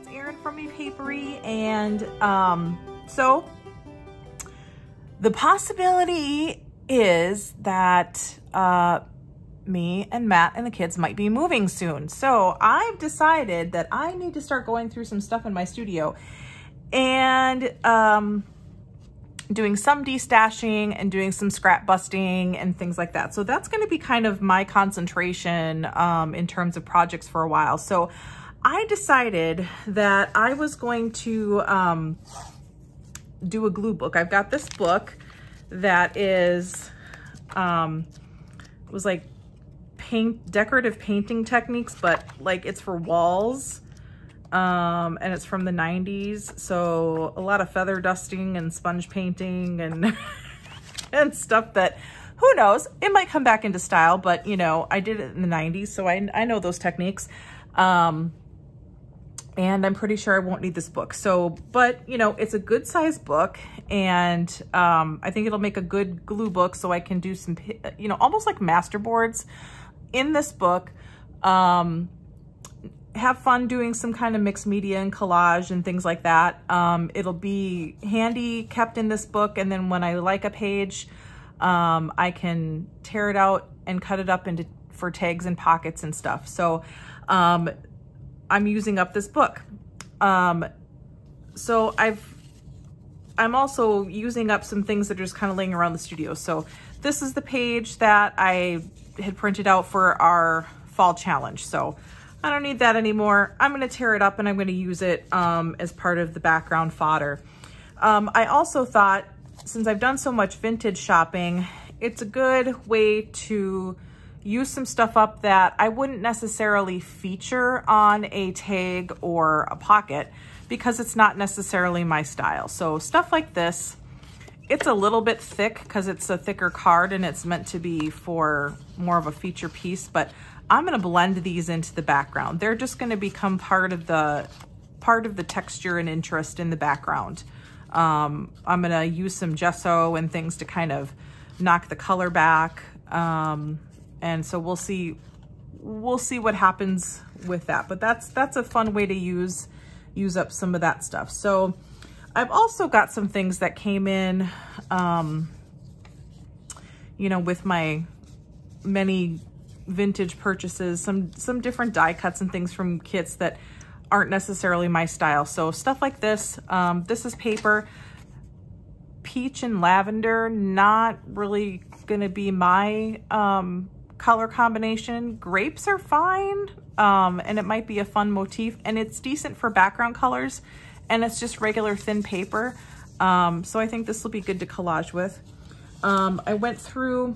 it's Erin from Epapere, and so the possibility is that me and Matt and the kids might be moving soon. So I've decided that I need to start going through some stuff in my studio and doing some destashing and doing some scrap busting and things like that. So that's going to be kind of my concentration in terms of projects for a while. So I decided that I was going to do a glue book. I've got this book that is, it was like decorative painting techniques, but like it's for walls. And it's from the 90s. So a lot of feather dusting and sponge painting and, and stuff that, who knows, it might come back into style, but you know, I did it in the 90s. So I know those techniques. And I'm pretty sure I won't need this book. So, but you know, it's a good sized book, and I think it'll make a good glue book, so I can do some, you know, almost like masterboards in this book. Have fun doing some kind of mixed media and collage and things like that. It'll be handy kept in this book, and then when I like a page, I can tear it out and cut it up into for tags and pockets and stuff. So I'm using up this book. So I'm also using up some things that are just kind of laying around the studio. So this is the page that I had printed out for our fall challenge. So I don't need that anymore. I'm going to tear it up and I'm going to use it as part of the background fodder. I also thought, since I've done so much vintage shopping, it's a good way to use some stuff up that I wouldn't necessarily feature on a tag or a pocket because it's not necessarily my style. So stuff like this, it's a little bit thick because it's a thicker card and it's meant to be for more of a feature piece, but I'm going to blend these into the background. They're just going to become part of the texture and interest in the background. I'm going to use some gesso and things to kind of knock the color back. And so we'll see what happens with that. But that's a fun way to use up some of that stuff. So I've also got some things that came in, you know, with my many vintage purchases, some different die cuts and things from kits that aren't necessarily my style. So stuff like this, this is paper, peach and lavender, not really gonna be my color combination. Grapes are fine, and it might be a fun motif, and it's decent for background colors, and it's just regular thin paper. So I think this will be good to collage with. I went through,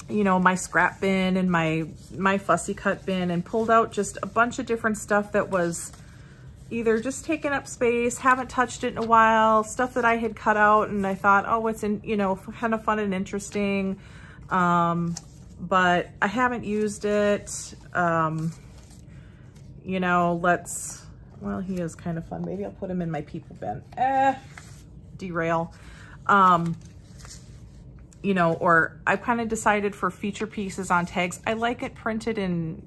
you know, my scrap bin and my fussy cut bin and pulled out just a bunch of different stuff that was either just taking up space, haven't touched it in a while, stuff that I had cut out and I thought, oh, it's in, you know, kind of fun and interesting. But I haven't used it. You know, well, he is kind of fun. Maybe I'll put him in my people bin. Derail. You know, or I kind of decided for feature pieces on tags, I like it printed in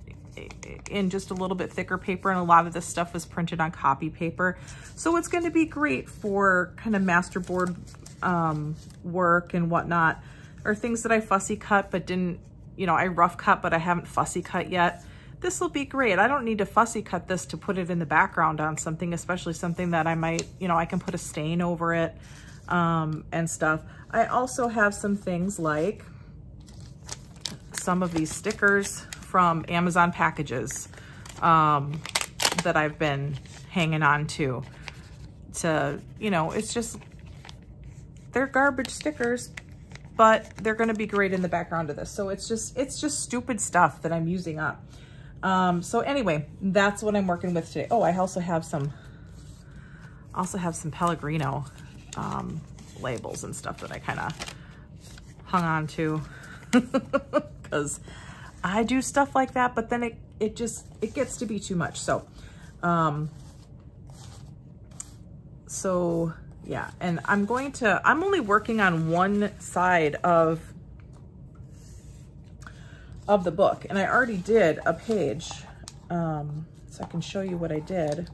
just a little bit thicker paper, and a lot of this stuff was printed on copy paper. So it's going to be great for kind of masterboard work and whatnot, or things that I fussy cut but didn't, you know, I rough cut but I haven't fussy cut yet. This will be great. I don't need to fussy cut this to put it in the background on something, especially something that I might, you know, I can put a stain over it and stuff. I also have some things like some of these stickers from Amazon packages that I've been hanging on to, you know, it's just, they're garbage stickers, but they're going to be great in the background of this. So it's just stupid stuff that I'm using up. So anyway, that's what I'm working with today. Oh, I also have some Pellegrino labels and stuff that I kind of hung on to because I do stuff like that, but then it gets to be too much. So yeah, and I'm only working on one side of the book, and I already did a page. So so I can show you what I did.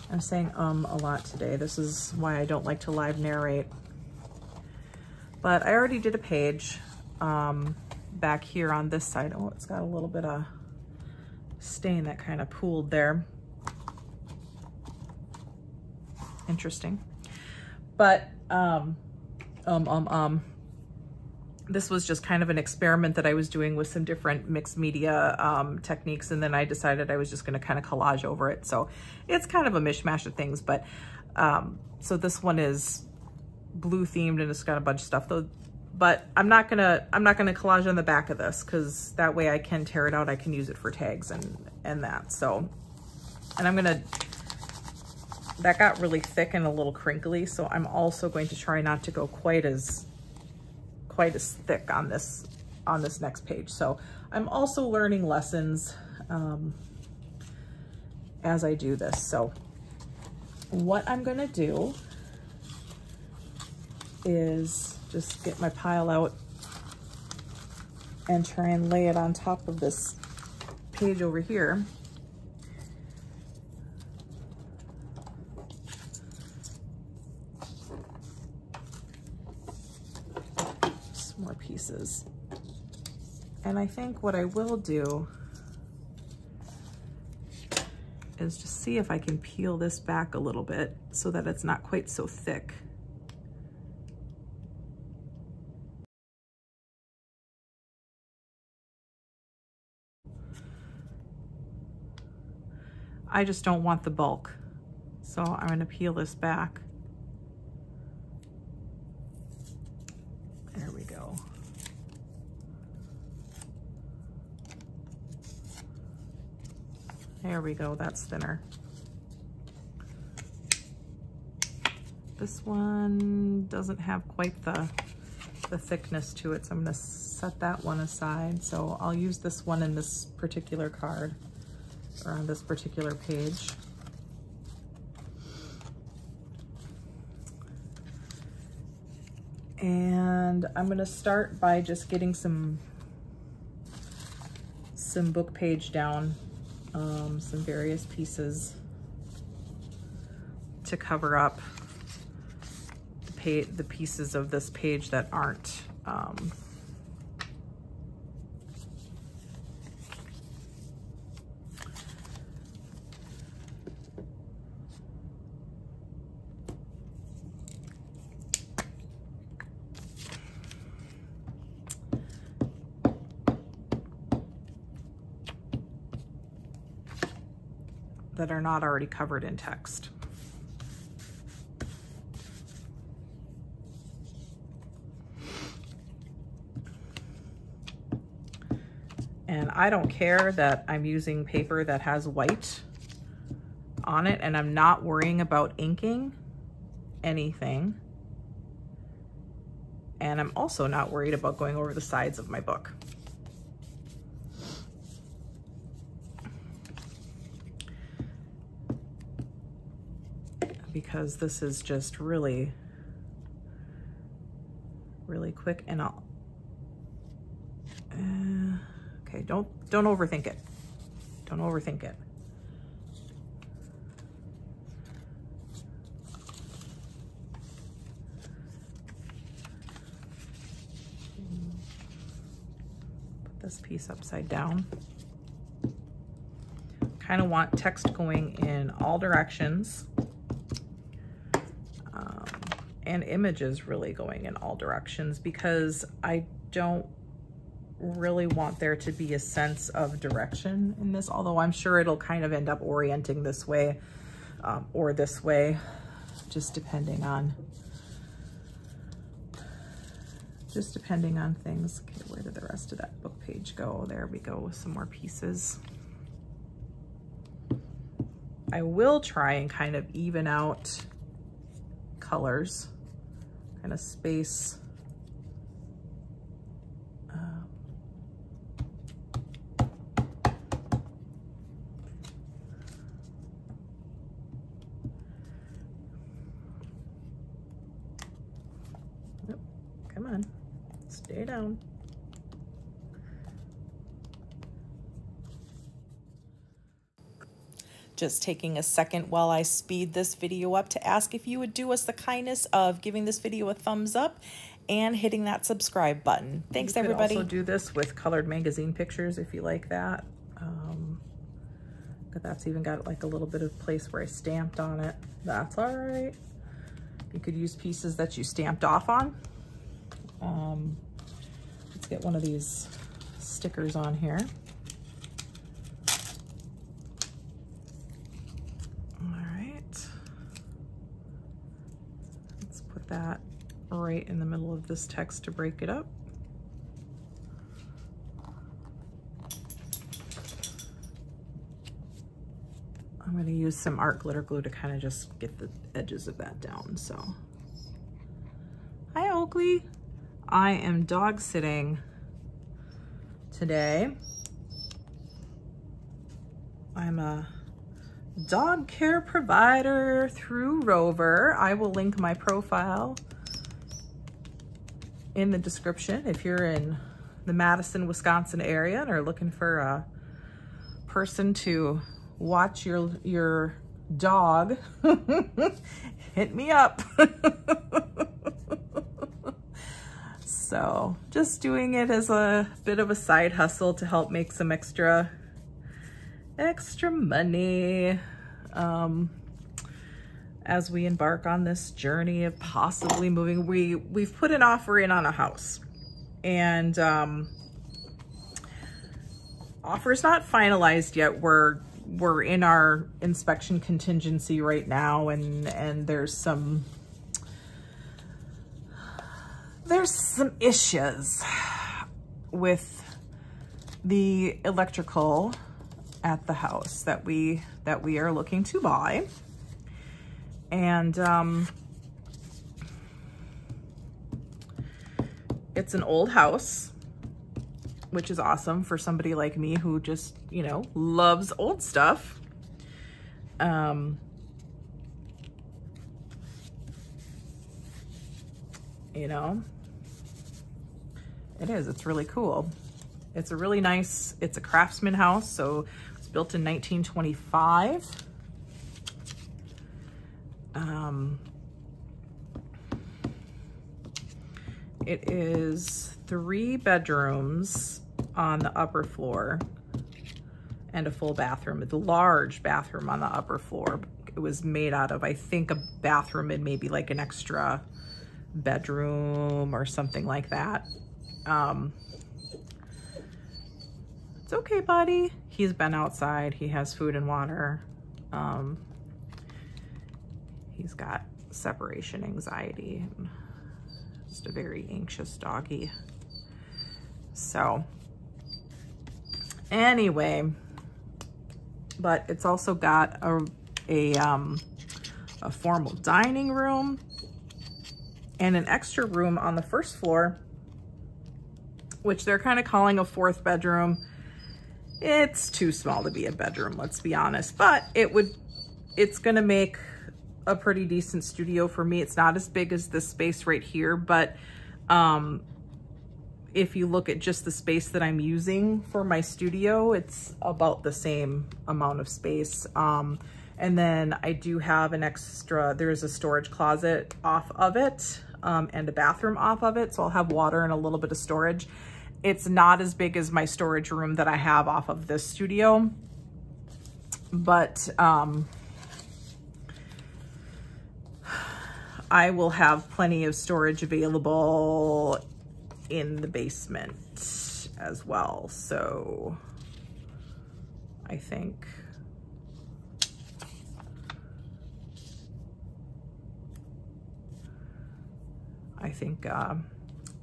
I'm saying a lot today. This is why I don't like to live narrate. But I already did a page back here on this side. Oh, it's got a little bit of stain that kind of pooled there. Interesting. But this was just kind of an experiment that I was doing with some different mixed media techniques, and then I decided I was just going to kind of collage over it. So it's kind of a mishmash of things, but so this one is blue themed and it's got a bunch of stuff though. But I'm not gonna collage on the back of this, because that way I can tear it out. I can use it for tags and that. So, and that got really thick and a little crinkly, so I'm also going to try not to go quite as thick on this next page. So I'm also learning lessons as I do this. So what I'm gonna do is just get my pile out and try and lay it on top of this page over here. Some more pieces. And I think what I will do is just see if I can peel this back a little bit so that it's not quite so thick. I just don't want the bulk. So I'm going to peel this back. There we go. There we go, that's thinner. This one doesn't have quite the thickness to it, so I'm going to set that one aside. So I'll use this one in this particular card, or on this particular page. And I'm gonna start by just getting some book page down, some various pieces to cover up the pieces of this page that aren't that are not already covered in text. And I don't care that I'm using paper that has white on it, and I'm not worrying about inking anything. And I'm also not worried about going over the sides of my book. Because this is just really, really quick, and I'll, okay, don't overthink it. Don't overthink it. Put this piece upside down. Kind of want text going in all directions. And images really going in all directions, because I don't really want there to be a sense of direction in this, although I'm sure it'll kind of end up orienting this way or this way, just depending on things. Okay, where did the rest of that book page go? There we go, with some more pieces. I will try and kind of even out colors, kind of space nope, come on, stay down. Just taking a second while I speed this video up to ask if you would do us the kindness of giving this video a thumbs up and hitting that subscribe button. Thanks, everybody. You could also do this with colored magazine pictures if you like that. But that's even got like a little bit of place where I stamped on it. That's all right. You could use pieces that you stamped off on. Let's get one of these stickers on here. All right. Let's put that right in the middle of this text to break it up. I'm going to use some art glitter glue to kind of just get the edges of that down. So, hi Oakley. I am dog sitting today. I'm a dog care provider through Rover. I will link my profile in the description if you're in the Madison, Wisconsin area and are looking for a person to watch your dog. Hit me up. So just doing it as a bit of a side hustle to help make some extra money as we embark on this journey of possibly moving. We've put an offer in on a house, and offer's not finalized yet. We're in our inspection contingency right now, and there's some issues with the electrical at the house that we are looking to buy. And it's an old house, which is awesome for somebody like me who just, you know, loves old stuff. You know, it's really cool. It's a really nice, it's a craftsman house. So it's built in 1925. It is 3 bedrooms on the upper floor and a full bathroom. It's a large bathroom on the upper floor. It was made out of, I think, a bathroom and maybe like an extra bedroom or something like that. It's okay, buddy. He's been outside. He has food and water. He's got separation anxiety. Just a very anxious doggy. So anyway, but it's also got a formal dining room and an extra room on the first floor, which they're kind of calling a 4th bedroom. It's too small to be a bedroom, let's be honest, but it's gonna make a pretty decent studio for me. It's not as big as this space right here, but if you look at just the space that I'm using for my studio, it's about the same amount of space. And then I do have an extra, there's a storage closet off of it, and a bathroom off of it. So I'll have water and a little bit of storage. It's not as big as my storage room that I have off of this studio, but I will have plenty of storage available in the basement as well. So I think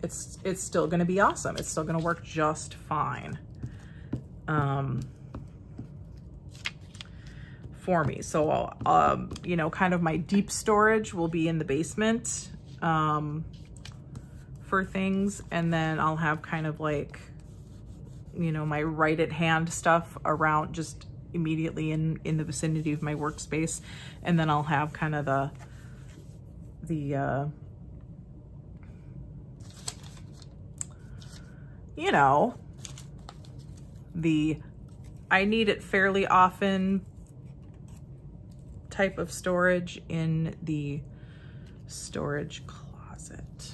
it's still going to be awesome. It's still going to work just fine for me. So, you know, kind of my deep storage will be in the basement for things. And then I'll have kind of like, you know, my right at hand stuff around just immediately in the vicinity of my workspace. And then I'll have kind of the you know, I need it fairly often, type of storage in the storage closet.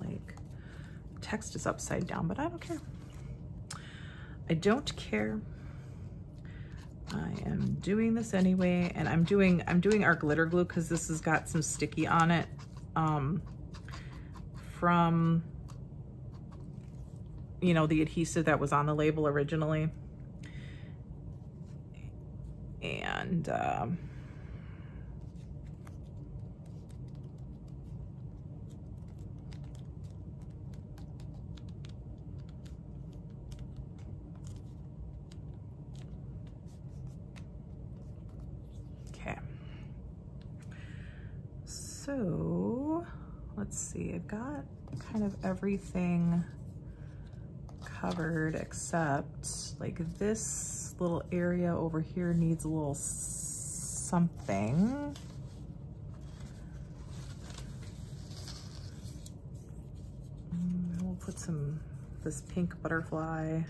Like, text is upside down, but I don't care. I don't care. I am doing this anyway, and I'm doing our glitter glue because this has got some sticky on it from, you know, the adhesive that was on the label originally. And okay, so let's see, I've got kind of everything covered except like this little area over here needs a little something. We'll put this pink butterfly.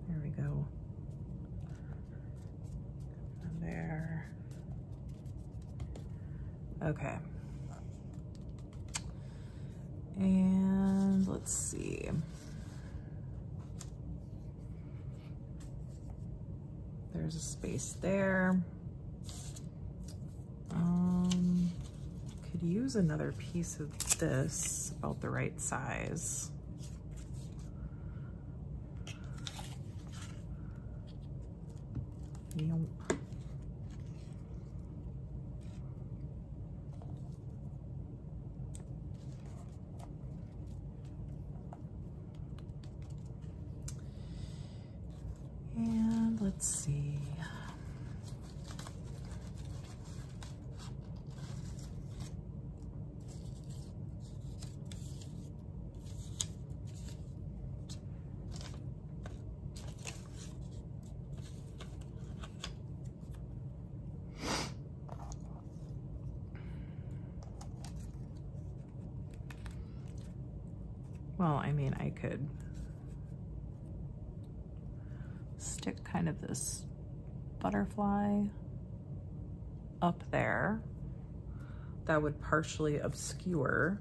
There we go. And there. Okay. And let's see. There's a space there. Could use another piece of this about the right size. Nope. And let's see. Well, I mean, I could stick kind of this butterfly up there. That would partially obscure.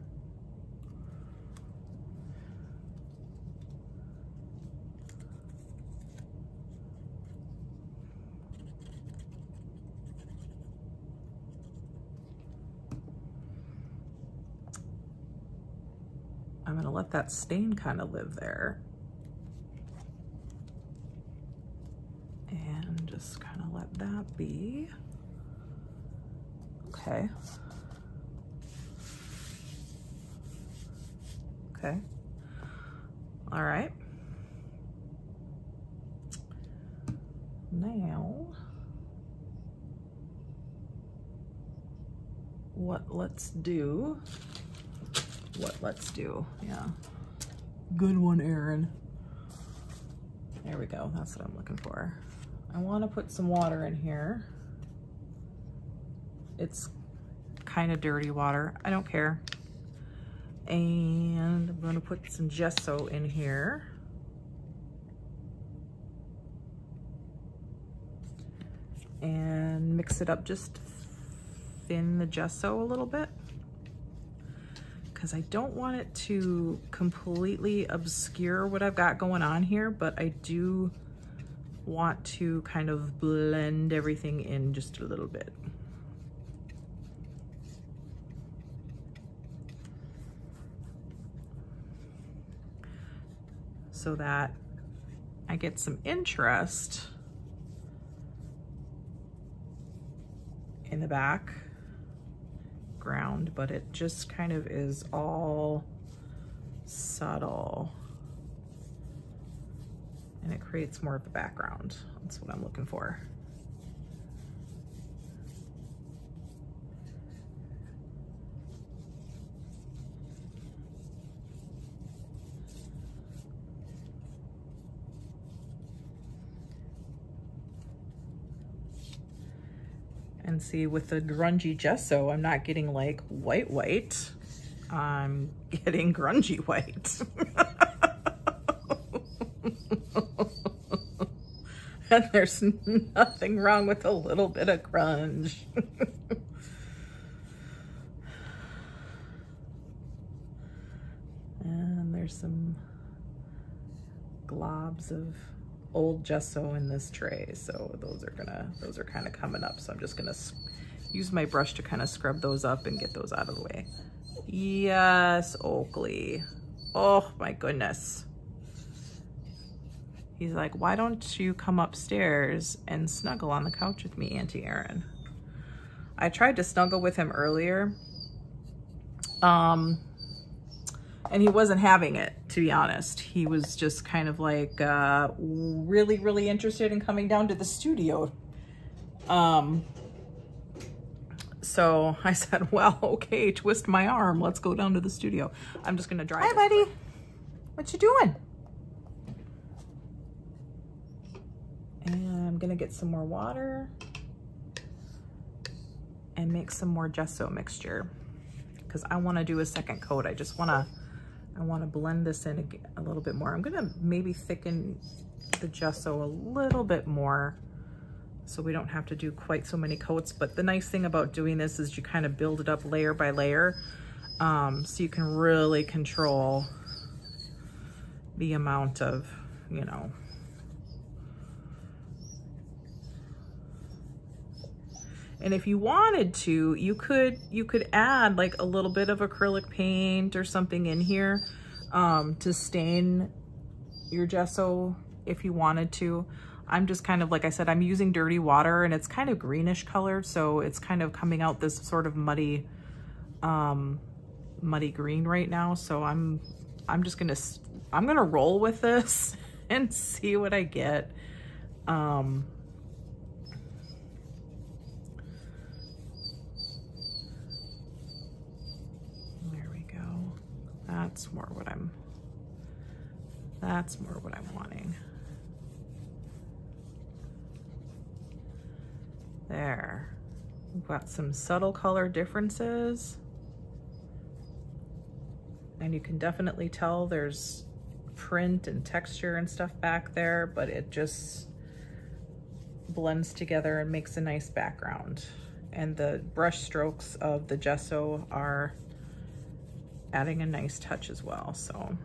I'm gonna let that stain kind of live there. And just kind of let that be. Okay. Okay. All right. Now, let's do, yeah. Good one, Erin. There we go, that's what I'm looking for. I want to put some water in here. It's kind of dirty water, I don't care. And I'm going to put some gesso in here. And mix it up, just thin the gesso a little bit, because I don't want it to completely obscure what I've got going on here, but I do want to kind of blend everything in just a little bit. So that I get some interest in the background, but it just kind of is all subtle. And it creates more of a background. That's what I'm looking for. And see, with the grungy gesso, I'm not getting like white. I'm getting grungy white. And there's nothing wrong with a little bit of grunge. And there's some globs of old gesso in this tray, so those are kind of coming up, so I'm just gonna use my brush to kind of scrub those up and get those out of the way. Yes, Oakley. Oh my goodness. He's like, why don't you come upstairs and snuggle on the couch with me, Auntie Erin? I tried to snuggle with him earlier, and he wasn't having it, to be honest. He was just kind of like really, really interested in coming down to the studio. So I said, well, okay, twist my arm. Let's go down to the studio. I'm just gonna dry. Hi, buddy. What you doing? And I'm gonna get some more water and make some more gesso mixture because I wanna do a second coat. I wanna blend this in a little bit more. I'm gonna maybe thicken the gesso a little bit more so we don't have to do quite so many coats. But the nice thing about doing this is you kind of build it up layer by layer, so you can really control the amount of, you know. And if you wanted to, you could add like a little bit of acrylic paint or something in here to stain your gesso if you wanted to. I'm just kind of, like I said, I'm using dirty water and it's kind of greenish colored, so it's kind of coming out this sort of muddy green right now. So I'm gonna roll with this and see what I get. That's more what I'm wanting. There. We've got some subtle color differences. And you can definitely tell there's print and texture and stuff back there, but it just blends together and makes a nice background. And the brush strokes of the gesso are adding a nice touch as well, so.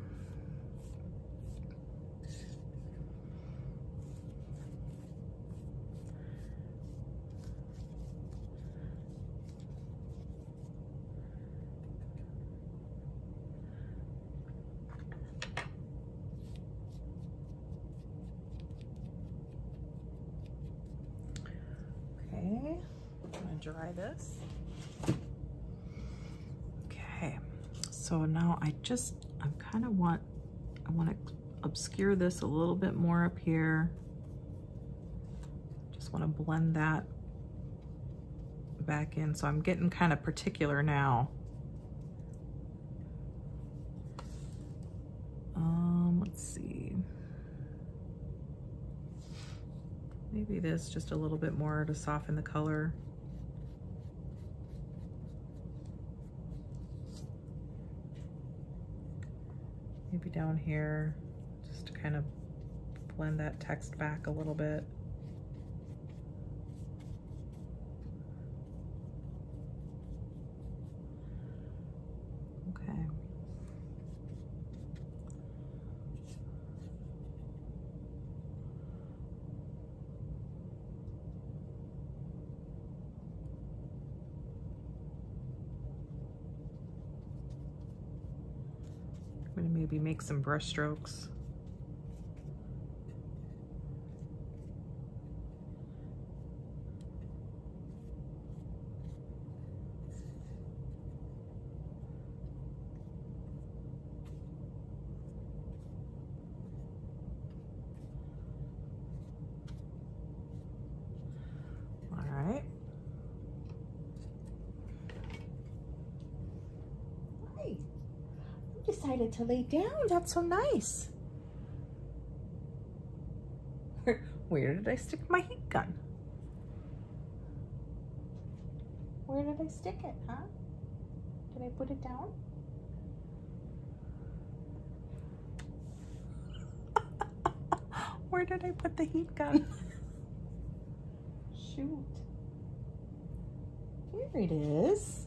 Okay, I'm gonna dry this. Okay. So now I want to obscure this a little bit more up here. Just want to blend that back in. So I'm getting kind of particular now. Let's see. Maybe this just a little bit more to soften the color. Maybe down here, just to kind of blend that text back a little bit. Okay. I'm gonna maybe make some brush strokes. All right. Decided to lay down. That's so nice. Where did I stick my heat gun? Where did I stick it, huh? Did I put it down? Where did I put the heat gun? Shoot. Here it is.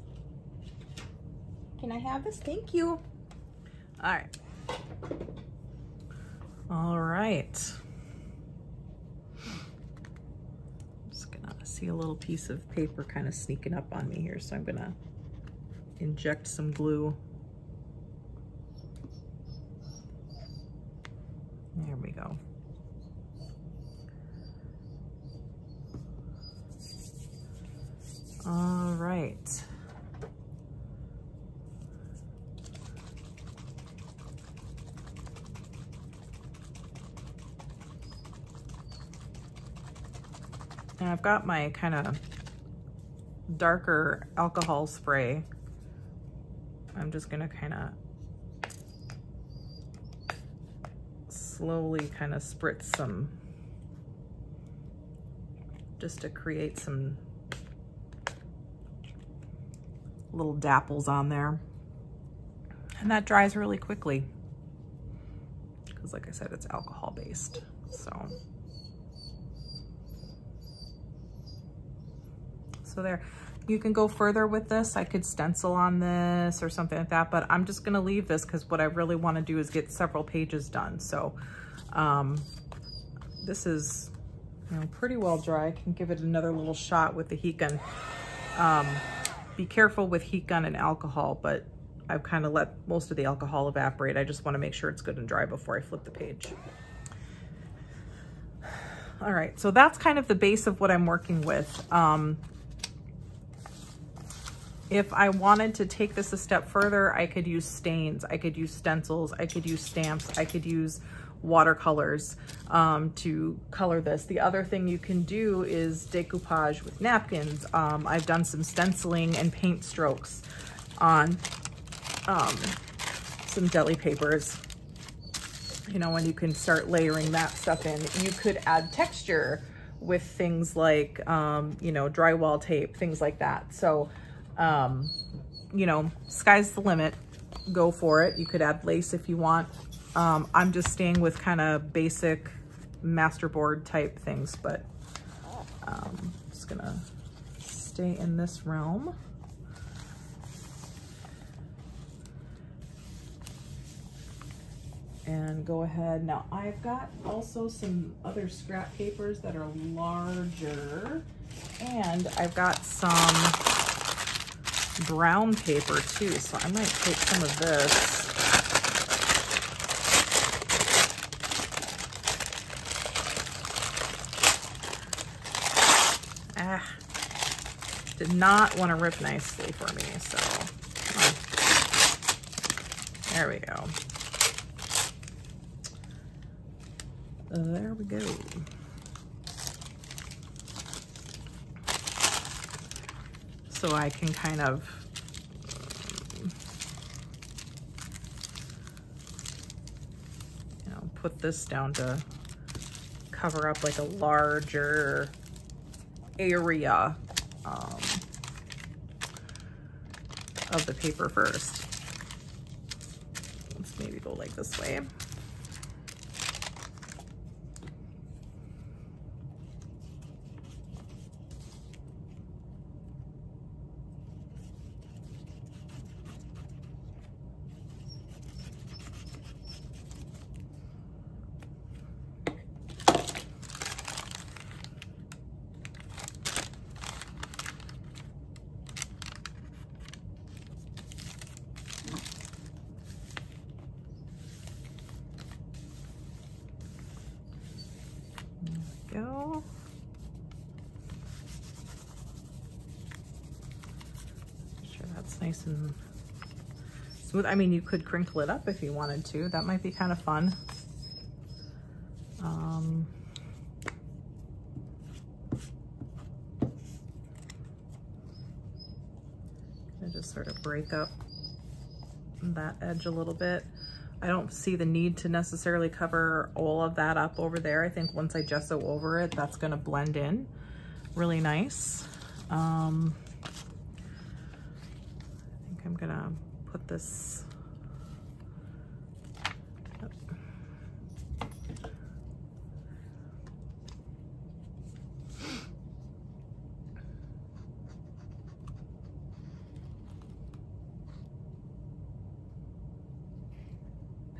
Can I have this? Thank you. All right. All right. I'm just gonna see a little piece of paper kind of sneaking up on me here, so I'm gonna inject some glue. There we go. All right. And I've got my kind of darker alcohol spray. I'm just gonna kind of slowly kind of spritz some, just to create some little dapples on there. And that dries really quickly because, like I said, it's alcohol based. So there. You can go further with this. I could stencil on this or something like that, but I'm just gonna leave this because what I really wanna do is get several pages done. So this is, you know, pretty well dry. I can give it another little shot with the heat gun. Be careful with heat gun and alcohol, but I've kind of let most of the alcohol evaporate. I just wanna make sure it's good and dry before I flip the page. All right, so that's kind of the base of what I'm working with. If I wanted to take this a step further, I could use stains, I could use stencils, I could use stamps, I could use watercolors to color this. The other thing you can do is decoupage with napkins. I've done some stenciling and paint strokes on some deli papers, you know, and you can start layering that stuff in. You could add texture with things like, you know, drywall tape, things like that. So, you know, sky's the limit. Go for it. You could add lace if you want. I'm just staying with kind of basic masterboard type things, but just gonna stay in this realm. And go ahead. Now I've got also some other scrap papers that are larger, and I've got some brown paper too, so I might take some of this. Did not want to rip nicely for me, so there we go. There we go. So I can kind of you know, put this down to cover up like a larger area of the paper first. Let's maybe go like this way. Go. Sure that's nice and smooth. I mean, you could crinkle it up if you wanted to. That might be kind of fun. I just sort of break up that edge a little bit. I don't see the need to necessarily cover all of that up over there. I think once I gesso over it, that's gonna blend in really nice. I think I'm gonna put this,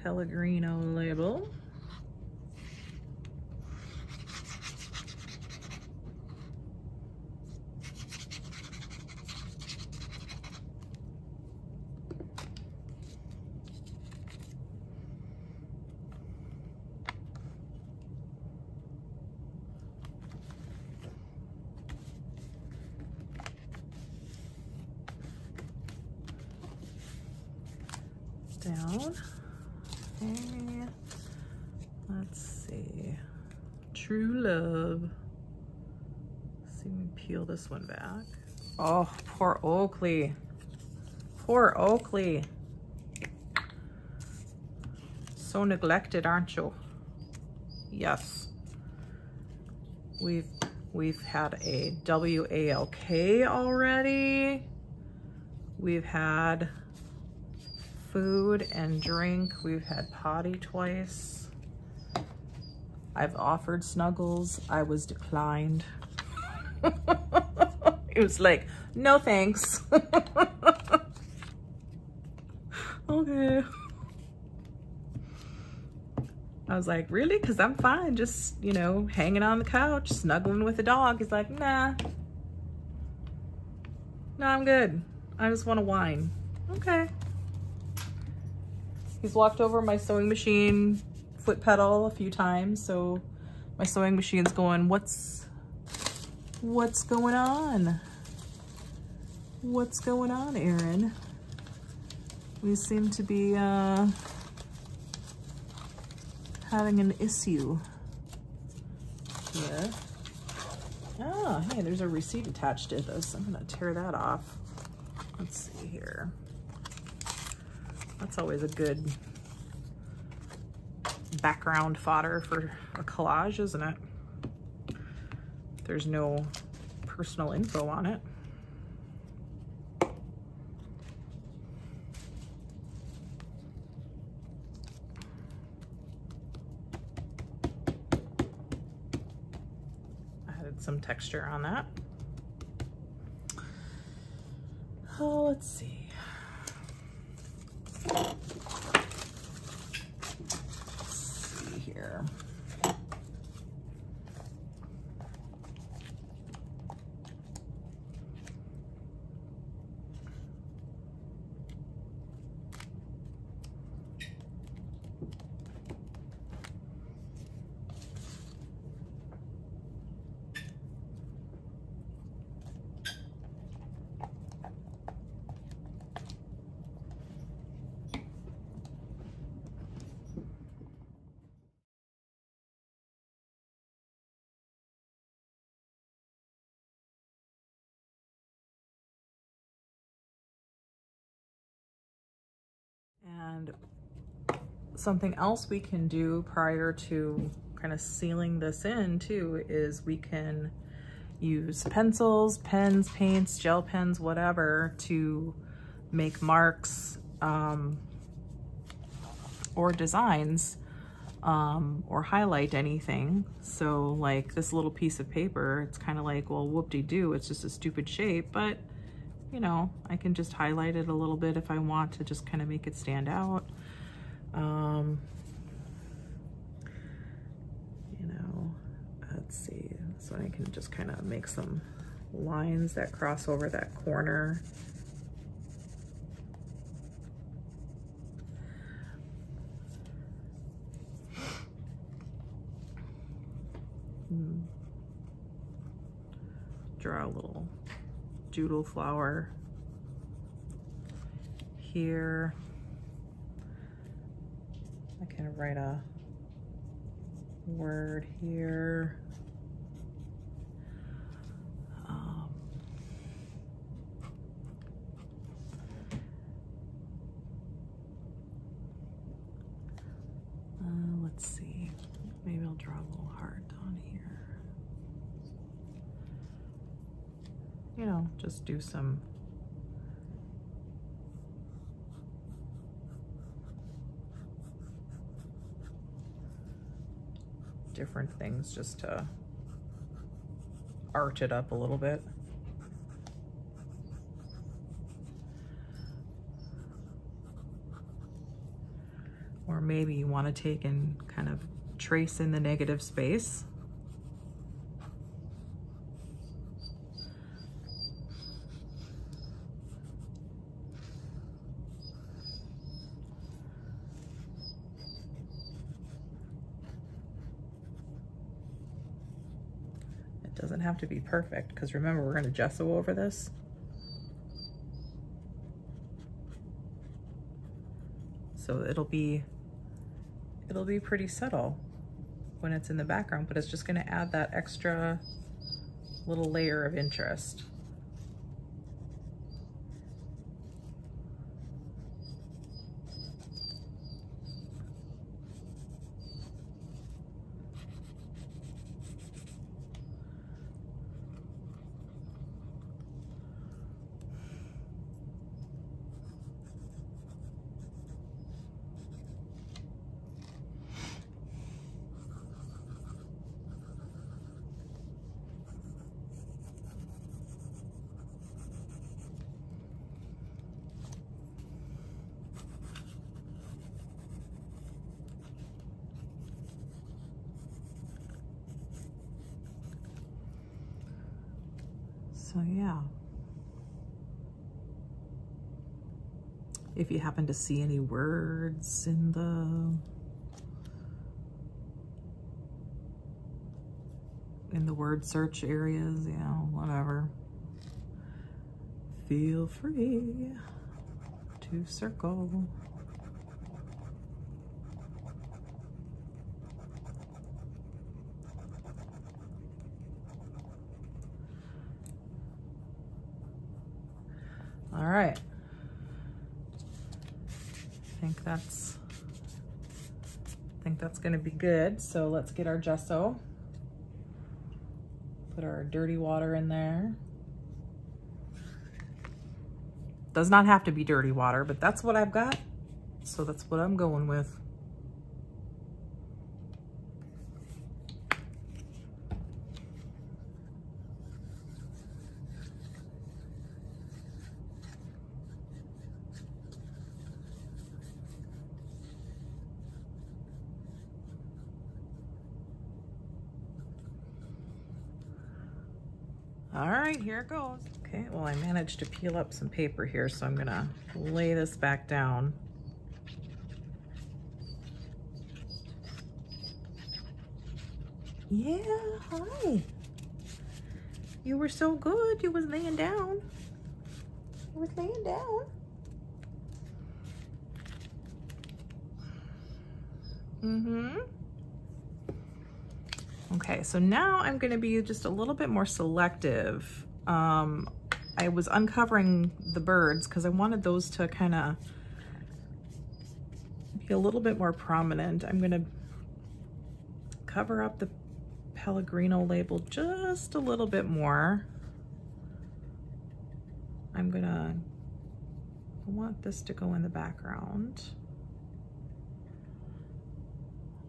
Pellegrino label. Down. Okay. Let's see. True Love. Let's see, we peel this one back. Oh, poor Oakley. Poor Oakley. So neglected, aren't you? Yes. We've had a WALK already. We've had food and drink. We've had potty twice. I've offered snuggles. I was declined. It was like, no thanks. Okay. I was like, really? Because I'm fine. Just, you know, hanging on the couch, snuggling with the dog. He's like, nah. No, I'm good. I just want to whine. Okay. He's walked over my sewing machine foot pedal a few times, so my sewing machine's going, what's going on? What's going on, Erin? We seem to be having an issue here. Oh, hey, there's a receipt attached to this. I'm gonna tear that off. Let's see here. That's always a good background fodder for a collage, isn't it? There's no personal info on it. Added some texture on that. Oh, let's see. Here. And something else we can do prior to kind of sealing this in too is we can use pencils, pens, paints, gel pens, whatever, to make marks or designs or highlight anything. So like this little piece of paper, it's kind of like, well, whoop-de-doo, it's just a stupid shape, but you know, I can just highlight it a little bit if I want to just kind of make it stand out. You know, let's see. So I can just kind of make some lines that cross over that corner. Draw a little doodle flower here. I can write a word here. Let's see, maybe I'll draw a little heart on here. You know, just do some different things just to arch it up a little bit. Or maybe you want to take and kind of trace in the negative space. It doesn't have to be perfect, because remember, we're going to gesso over this. So it'll be pretty subtle when it's in the background, but it's just going to add that extra little layer of interest. So yeah, if you happen to see any words in the word search areas, you know, whatever, feel free to circle. All right, I think that's gonna be good. So let's get our gesso, put our dirty water in there. Does not have to be dirty water, but that's what I've got, so that's what I'm going with. All right, here it goes. Okay, well, I managed to peel up some paper here, so I'm gonna lay this back down. Yeah, hi. You were so good. You was laying down. You was laying down. Mm-hmm. Okay, so now I'm gonna be just a little bit more selective. I was uncovering the birds because I wanted those to kind of be a little bit more prominent. I'm gonna cover up the Pellegrino label just a little bit more. I want this to go in the background.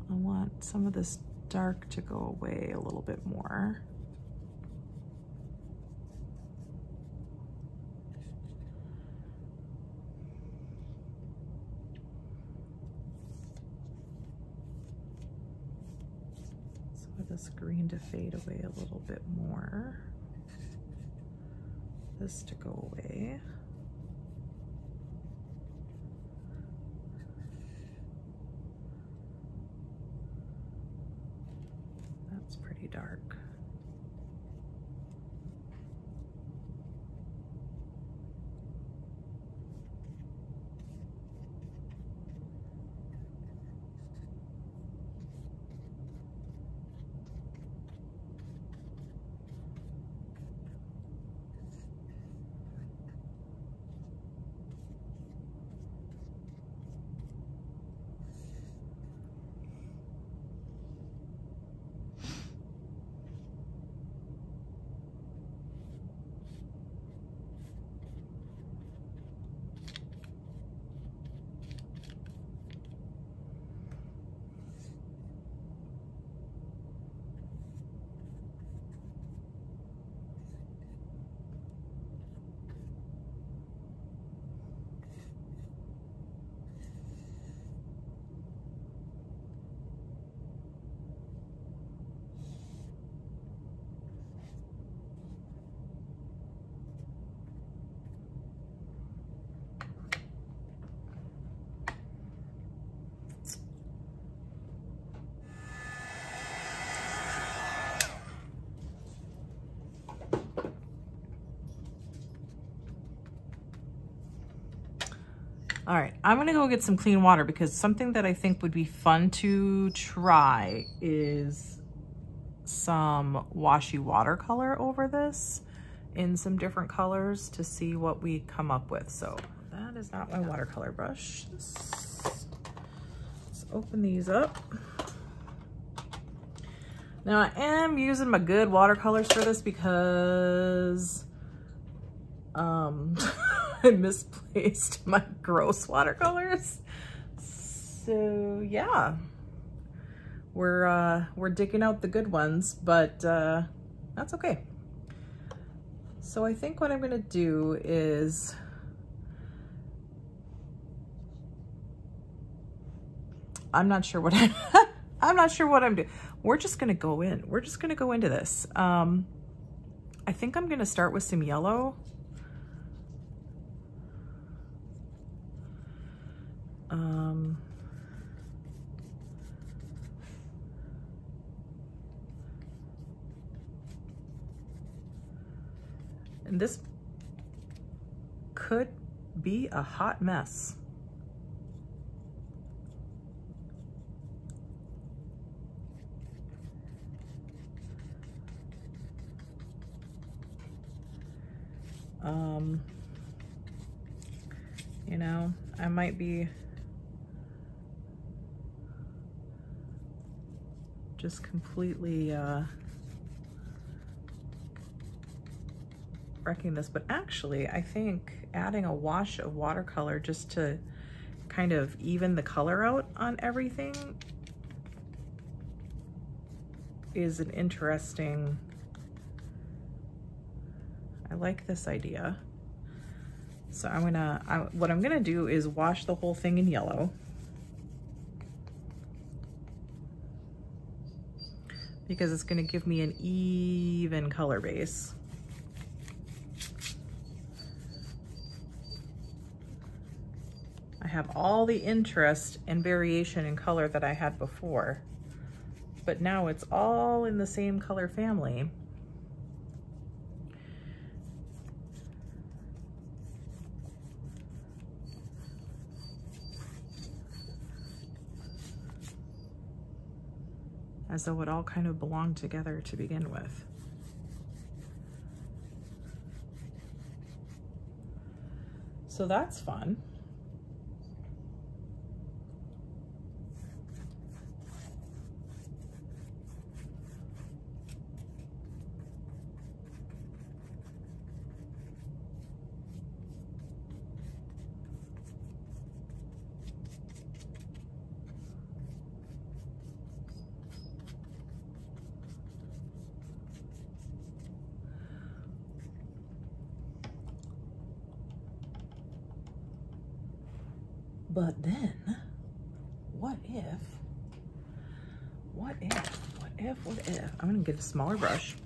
I want some of this dark to go away a little bit more. So for this green to fade away a little bit more. This to go away. That's pretty dark. All right, I'm gonna go get some clean water because something that I think would be fun to try is some washy watercolor over this in some different colors to see what we come up with. So that is not my watercolor brush. Let's open these up. Now I am using my good watercolors for this because I misplaced my gross watercolors. So yeah, we're digging out the good ones, but that's okay. So I think what I'm gonna do is I'm not sure what I'm not sure what I'm doing. We're just gonna go in. We're just gonna go into this. I think I'm gonna start with some yellow. And this could be a hot mess. You know, I might be just completely wrecking this, but actually I think adding a wash of watercolor just to kind of even the color out on everything is an interesting, I like this idea. So what I'm gonna do is wash the whole thing in yellow. Because it's gonna give me an even color base. I have all the interest and variation in color that I had before, but now it's all in the same color family. As though it all kind of belonged together to begin with. So that's fun. But then, what if, I'm gonna get a smaller brush.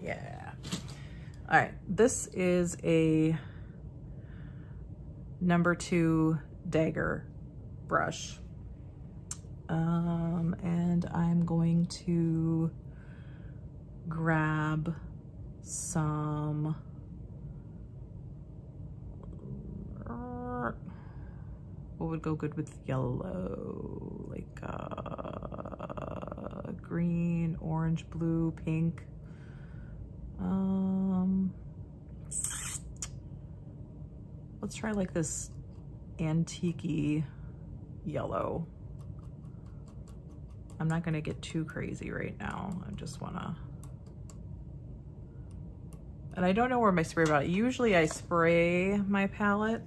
Yeah. All right, this is a #2 dagger brush. And I'm going to grab some what would go good with yellow, like green, orange, blue, pink. Let's try like this antique-y yellow. I'm not gonna get too crazy right now. I just wanna, and I don't know where my spray bottle, usually I spray my palette.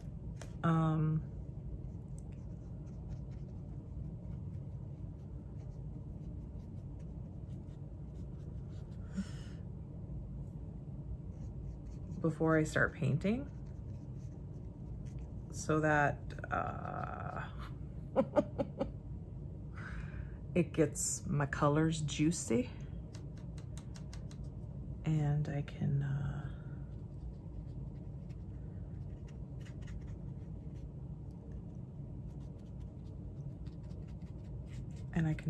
Before I start painting, so that it gets my colors juicy and I can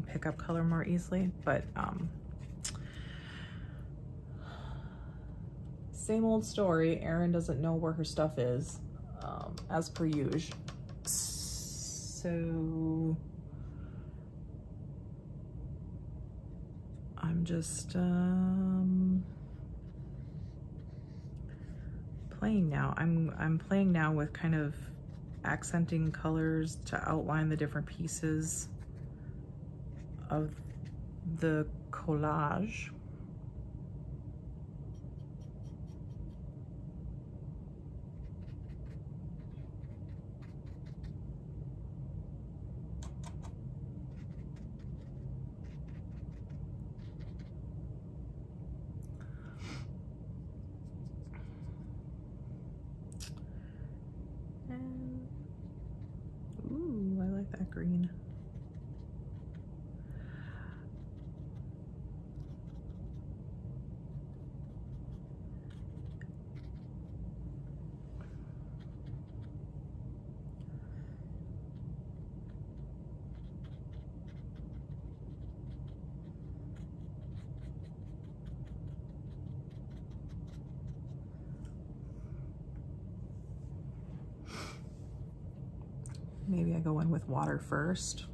pick up color more easily. But same old story. Erin doesn't know where her stuff is, as per usual. So I'm just playing now. I'm playing now with kind of accenting colors to outline the different pieces of the collage. And, ooh, I like that green. Maybe I go in with water first.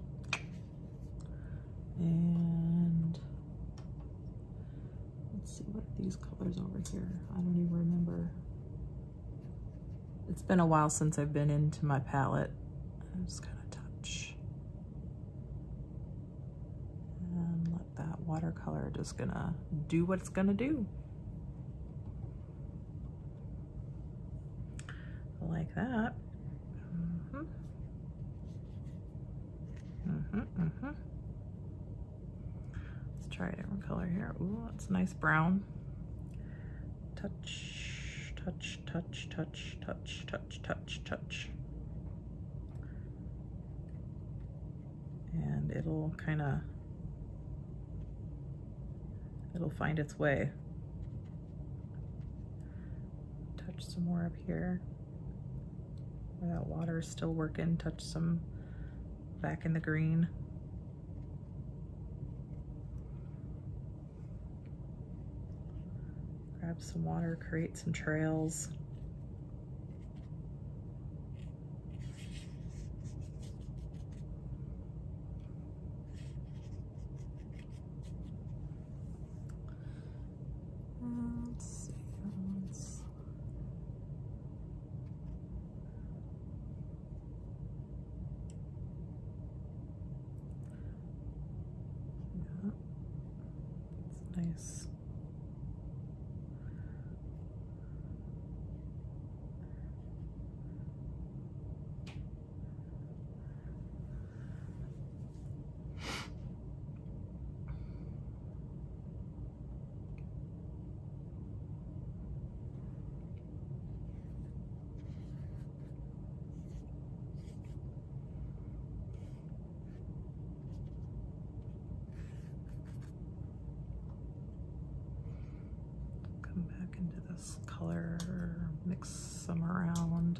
And let's see, what are these colors over here? I don't even remember. It's been a while since I've been into my palette. I'm just gonna touch. And let that watercolor just gonna do what it's gonna do. Like that. Let's try a different color here. Ooh, that's a nice brown. Touch, touch, touch, touch, touch, touch, touch, touch. And it'll find its way. Touch some more up here. Where that water is still working, touch some back in the green. Grab some water, create some trails. Let's see. Nice. Back into this color, mix some around.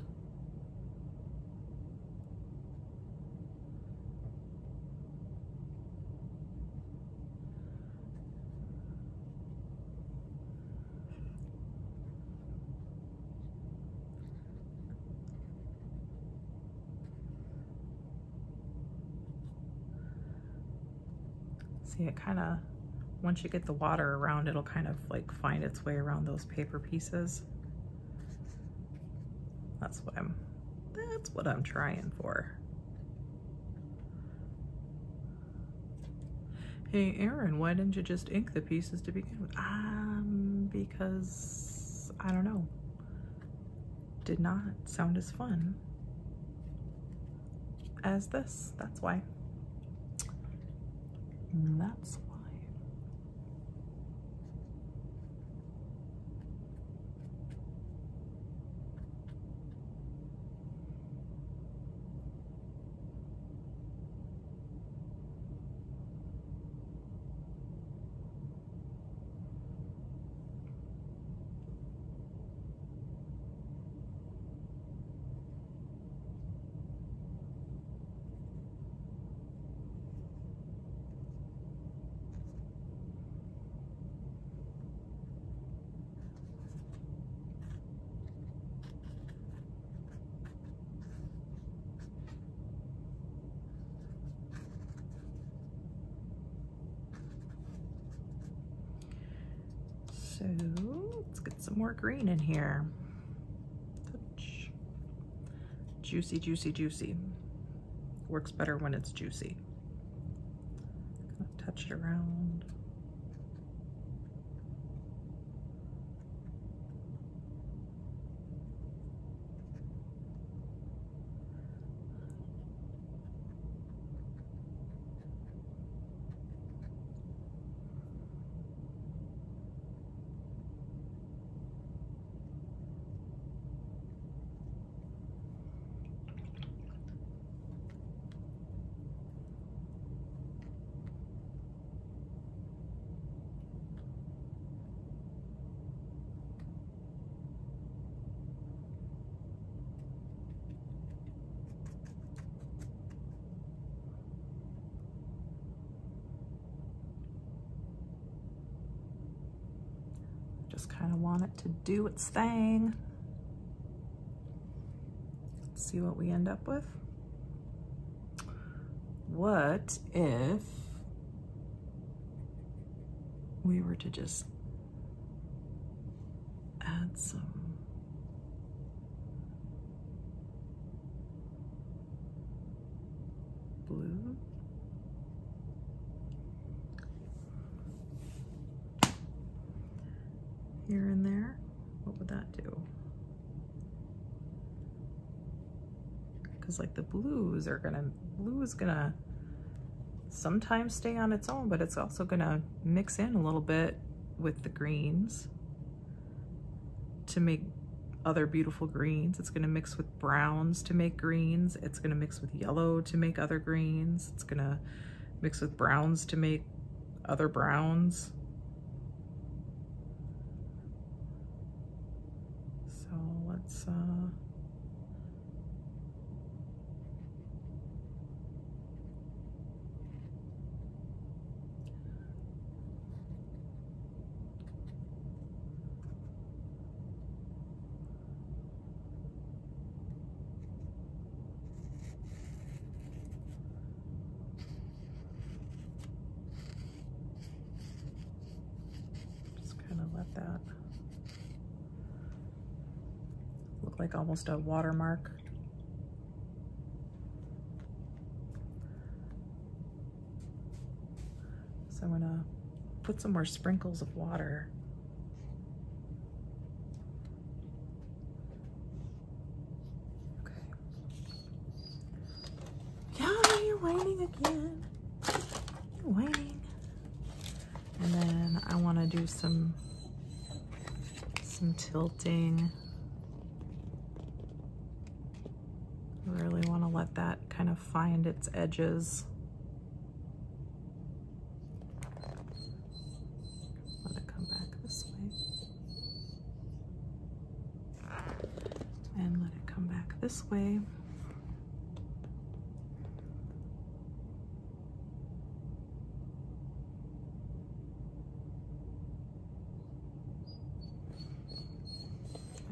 See, it kind of, once you get the water around, it'll kind of like find its way around those paper pieces. That's what I'm trying for. Hey, Erin, why didn't you just ink the pieces to begin with? Because, I don't know. Did not sound as fun as this. That's why. That's why. get some more green in here. Touch. Juicy, juicy, juicy. Works better when it's juicy. Touch it around. Just kind of want it to do its thing. Let's see what we end up with. What if we were to just add some blue? Here and there, what would that do? Because like the blue is gonna sometimes stay on its own, but it's also gonna mix in a little bit with the greens to make other beautiful greens. It's gonna mix with browns to make greens. It's gonna mix with yellow to make other greens. It's gonna mix with browns to make other browns. Let's just kind of let that look like almost a watermark. So I'm gonna put some more sprinkles of water. Okay. Yeah, you're whining again. You're whining. And then I wanna do some tilting. I really want to let that kind of find its edges. Let it come back this way. And let it come back this way.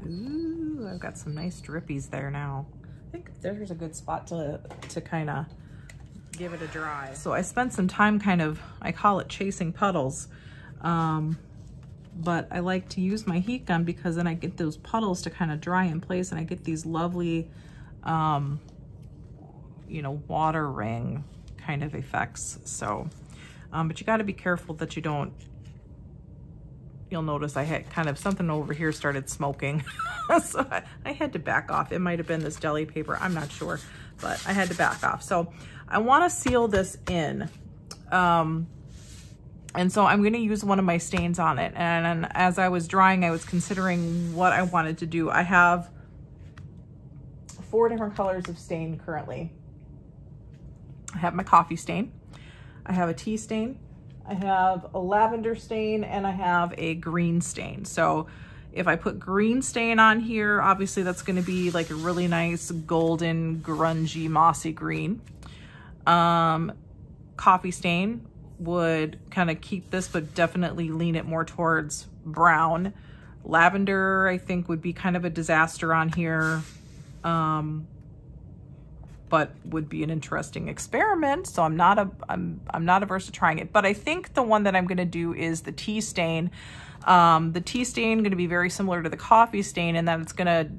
Ooh, I've got some nice drippies there now. I think there's a good spot to kind of give it a dry. So I spent some time kind of, I call it chasing puddles, but I like to use my heat gun because then I get those puddles to kind of dry in place and I get these lovely, you know, water ring kind of effects. So, but you got to be careful that you don't, you'll notice I had kind of something over here started smoking. So I had to back off. It might have been this deli paper, I'm not sure, but I had to back off. So I want to seal this in. And so I'm going to use one of my stains on it. And as I was drying, I was considering what I wanted to do. I have 4 different colors of stain currently. I have my coffee stain. I have a tea stain. I have a lavender stain and I have a green stain. So if I put green stain on here, obviously that's going to be like a really nice golden, grungy, mossy green. Coffee stain would kind of keep this, but definitely lean it more towards brown. Lavender, I think, would be kind of a disaster on here. But but would be an interesting experiment. So I'm not averse to trying it. But I think the one that I'm going to do is the tea stain. The tea stain going to be very similar to the coffee stain, and that it's going to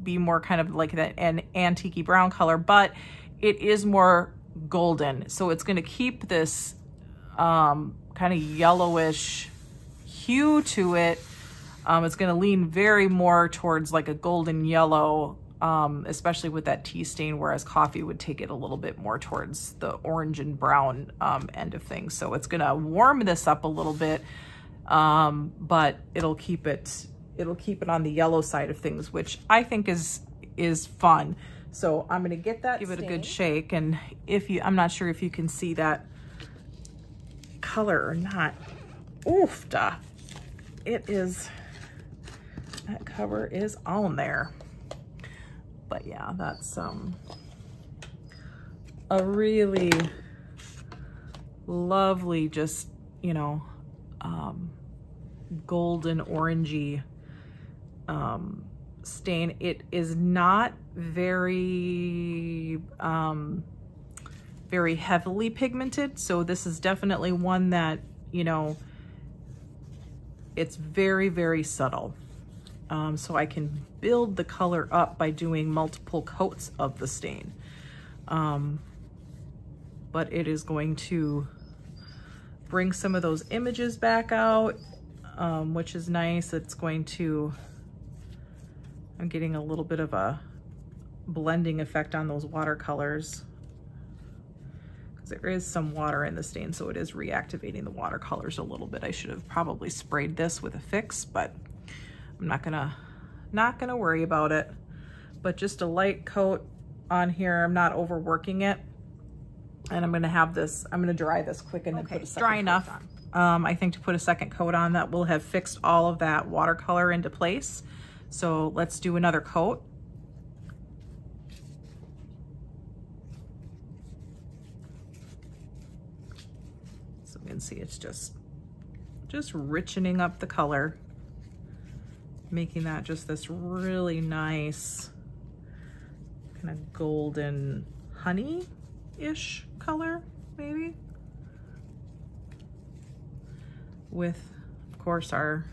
be more kind of like an antique brown color, but it is more golden. So it's going to keep this kind of yellowish hue to it. It's going to lean very more towards like a golden yellow, especially with that tea stain, whereas coffee would take it a little bit more towards the orange and brown end of things. So it's going to warm this up a little bit, but it'll keep it on the yellow side of things, which I think is fun. So I'm going to get that, give it a good shake. And I'm not sure if you can see that color or not. Oof, duh. That cover is on there. But yeah, that's a really lovely, just, you know, golden orangey stain. It is not very very heavily pigmented, so this is definitely one that, you know, it's very, very subtle. So I can build the color up by doing multiple coats of the stain. But it is going to bring some of those images back out, which is nice. It's going to, I'm getting a little bit of a blending effect on those watercolors, because there is some water in the stain, so it is reactivating the watercolors a little bit. I should have probably sprayed this with a fix, but I'm not gonna worry about it. But just a light coat on here. I'm not overworking it. And I'm gonna dry this quick and then put a second dry enough, I think, to put a second coat on that will have fixed all of that watercolor into place. So let's do another coat. So you can see it's just richening up the color, making that just this really nice kind of golden honey-ish color, maybe, with, of course, our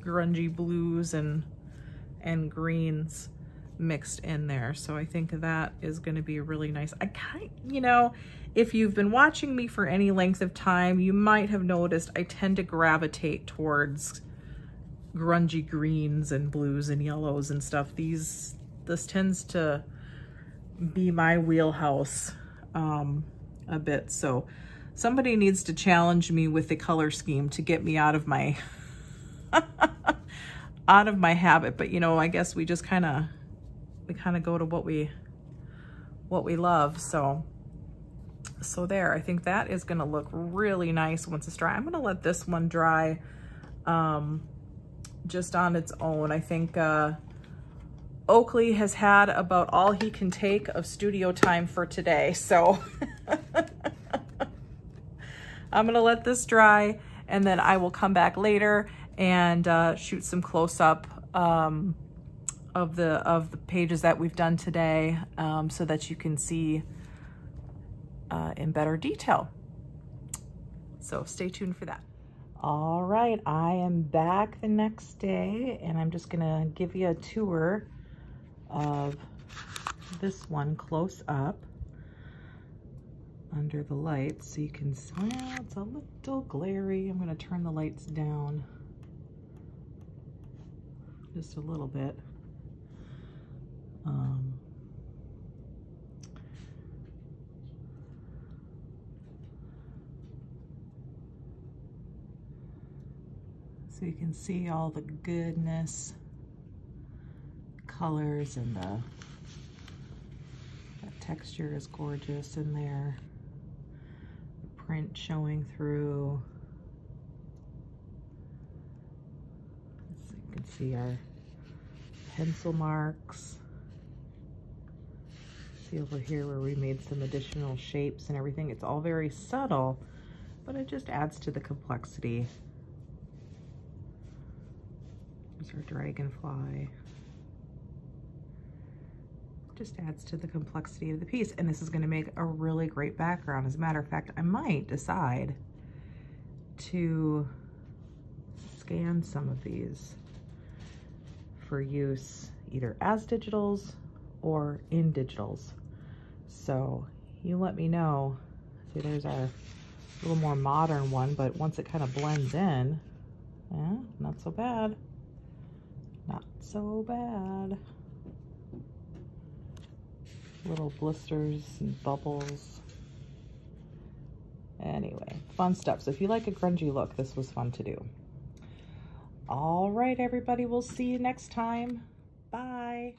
grungy blues and greens mixed in there. So I think that is going to be really nice. You know, if you've been watching me for any length of time, you might have noticed I tend to gravitate towards grungy greens and blues and yellows and stuff. This tends to be my wheelhouse a bit. So somebody needs to challenge me with the color scheme to get me out of my habit. But you know, I guess we just kind of go to what we love. So there, I think that is going to look really nice once it's dry. I'm going to let this one dry just on its own. I think Oakley has had about all he can take of studio time for today. So I'm going to let this dry, and then I will come back later and shoot some close-up of the pages that we've done today, so that you can see in better detail. So stay tuned for that. All right, I am back the next day, and I'm just gonna give you a tour of this one close up under the lights so you can see. Well, it's a little glary. I'm gonna turn the lights down just a little bit. So you can see all the goodness, colors, and that texture is gorgeous in there. The print showing through. So you can see our pencil marks. See over here where we made some additional shapes and everything. It's all very subtle, but it just adds to the complexity. There's our dragonfly. just adds to the complexity of the piece. And this is gonna make a really great background. As a matter of fact, I might decide to scan some of these for use either as digitals or in digitals. So you let me know. See, there's our little more modern one, but once it kind of blends in, yeah, not so bad. Not so bad. Little blisters and bubbles. Anyway, fun stuff. So if you like a grungy look, this was fun to do. All right, everybody, we'll see you next time. Bye.